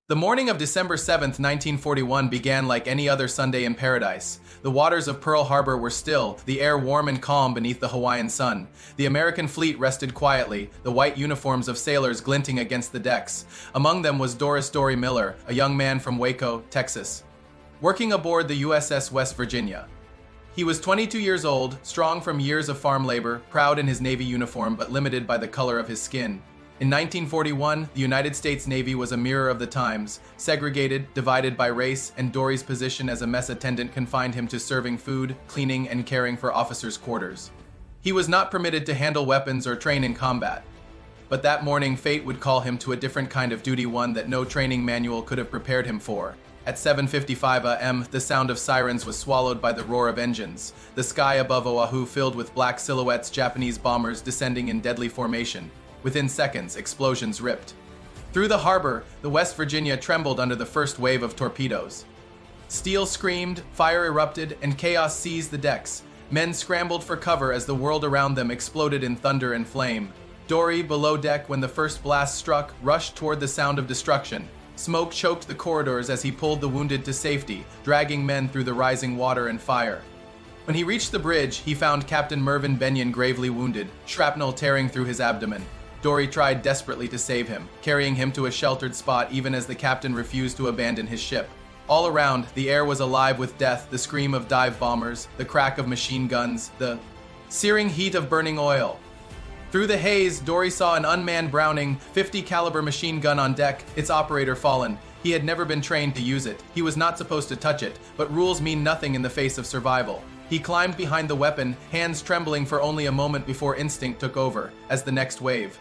The morning of December 7th, 1941 began like any other Sunday in paradise. The waters of Pearl Harbor were still, the air warm and calm beneath the Hawaiian sun. The American fleet rested quietly, the white uniforms of sailors glinting against the decks. Among them was Dorie Miller, a young man from Waco, Texas, working aboard the USS West Virginia. He was 22 years old, strong from years of farm labor, proud in his Navy uniform but limited by the color of his skin. In 1941, the United States Navy was a mirror of the times, segregated, divided by race, and Dorie's position as a mess attendant confined him to serving food, cleaning, and caring for officers' quarters. He was not permitted to handle weapons or train in combat. But that morning, fate would call him to a different kind of duty, one that no training manual could have prepared him for. At 7:55 a.m., the sound of sirens was swallowed by the roar of engines. The sky above Oahu filled with black silhouettes, Japanese bombers descending in deadly formation. Within seconds, explosions ripped through the harbor. The West Virginia trembled under the first wave of torpedoes. Steel screamed, fire erupted, and chaos seized the decks. Men scrambled for cover as the world around them exploded in thunder and flame. Dorie, below deck when the first blast struck, rushed toward the sound of destruction. Smoke choked the corridors as he pulled the wounded to safety, dragging men through the rising water and fire. When he reached the bridge, he found Captain Mervyn Benyon gravely wounded, shrapnel tearing through his abdomen. Dorie tried desperately to save him, carrying him to a sheltered spot even as the captain refused to abandon his ship. All around, the air was alive with death, the scream of dive bombers, the crack of machine guns, the searing heat of burning oil. Through the haze, Dorie saw an unmanned Browning .50 caliber machine gun on deck, its operator fallen. He had never been trained to use it. He was not supposed to touch it, but rules mean nothing in the face of survival. He climbed behind the weapon, hands trembling for only a moment before instinct took over, as the next wave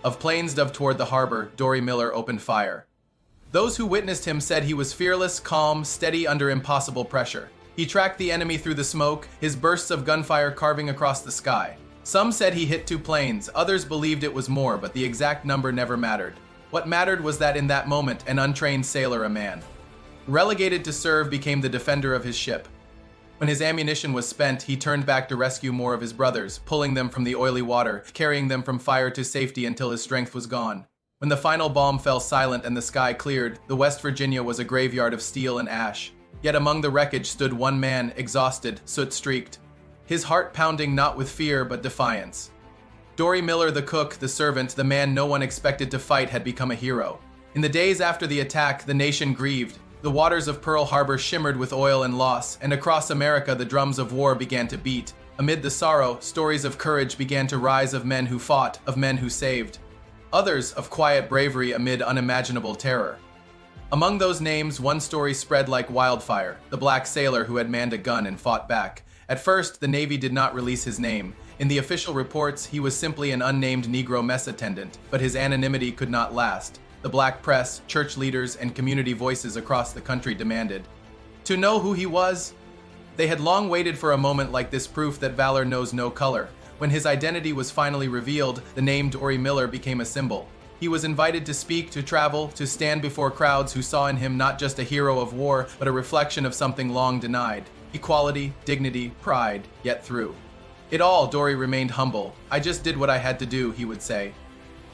of planes dove toward the harbor. Dorie Miller opened fire. Those who witnessed him said he was fearless, calm, steady under impossible pressure. He tracked the enemy through the smoke, his bursts of gunfire carving across the sky. Some said he hit 2 planes, others believed it was more, but the exact number never mattered. What mattered was that in that moment, an untrained sailor, a man relegated to serve, became the defender of his ship. When his ammunition was spent, he turned back to rescue more of his brothers, pulling them from the oily water, carrying them from fire to safety until his strength was gone. When the final bomb fell silent and the sky cleared, the West Virginia was a graveyard of steel and ash. Yet among the wreckage stood one man, exhausted, soot-streaked, his heart pounding not with fear but defiance. Dorie Miller, the cook, the servant, the man no one expected to fight, had become a hero. In the days after the attack, the nation grieved. The waters of Pearl Harbor shimmered with oil and loss, and across America the drums of war began to beat. Amid the sorrow, stories of courage began to rise, of men who fought, of men who saved. Others of quiet bravery amid unimaginable terror. Among those names, one story spread like wildfire: the black sailor who had manned a gun and fought back. At first, the Navy did not release his name. In the official reports, he was simply an unnamed Negro mess attendant, but his anonymity could not last. The black press, church leaders, and community voices across the country demanded to know who he was. They had long waited for a moment like this, proof that valor knows no color. When his identity was finally revealed, the name Dorie Miller became a symbol. He was invited to speak, to travel, to stand before crowds who saw in him not just a hero of war, but a reflection of something long denied: equality, dignity, pride. Yet through it all, Dorie remained humble. "I just did what I had to do," he would say.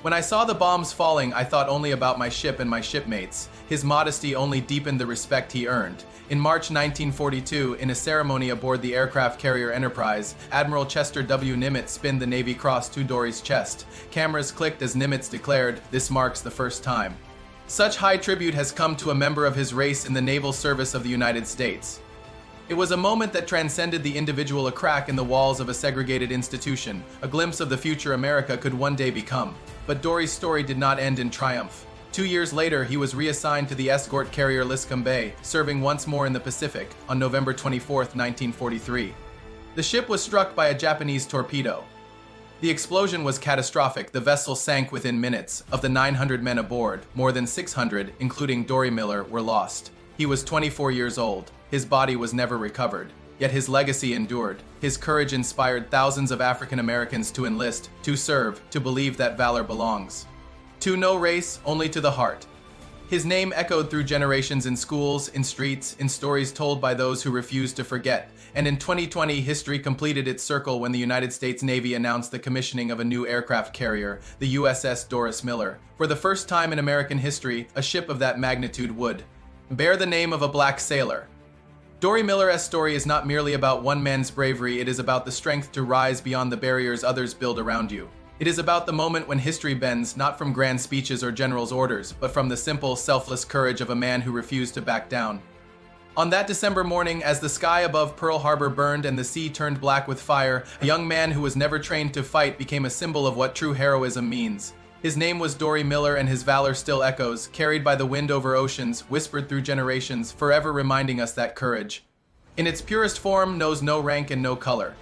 "When I saw the bombs falling, I thought only about my ship and my shipmates." His modesty only deepened the respect he earned. In March 1942, in a ceremony aboard the aircraft carrier Enterprise, Admiral Chester W. Nimitz pinned the Navy Cross to Dorie's chest. Cameras clicked as Nimitz declared, "This marks the first time such high tribute has come to a member of his race in the naval service of the United States." It was a moment that transcended the individual, a crack in the walls of a segregated institution, a glimpse of the future America could one day become. But Dorie's story did not end in triumph. 2 years later, he was reassigned to the escort carrier Liscum Bay, serving once more in the Pacific on November 24, 1943. The ship was struck by a Japanese torpedo. The explosion was catastrophic. The vessel sank within minutes. Of the 900 men aboard, more than 600, including Dorie Miller, were lost. He was 24 years old. His body was never recovered. Yet his legacy endured. His courage inspired thousands of African Americans to enlist, to serve, to believe that valor belongs to no race, only to the heart. His name echoed through generations in schools, in streets, in stories told by those who refused to forget. And in 2020, history completed its circle when the United States Navy announced the commissioning of a new aircraft carrier, the USS Dorie Miller. For the first time in American history, a ship of that magnitude would bear the name of a black sailor. Dorie Miller's story is not merely about one man's bravery, it is about the strength to rise beyond the barriers others build around you. It is about the moment when history bends, not from grand speeches or generals' orders, but from the simple, selfless courage of a man who refused to back down. On that December morning, as the sky above Pearl Harbor burned and the sea turned black with fire, a young man who was never trained to fight became a symbol of what true heroism means. His name was Dorie Miller, and his valor still echoes, carried by the wind over oceans, whispered through generations, forever reminding us that courage, in its purest form, knows no rank and no color.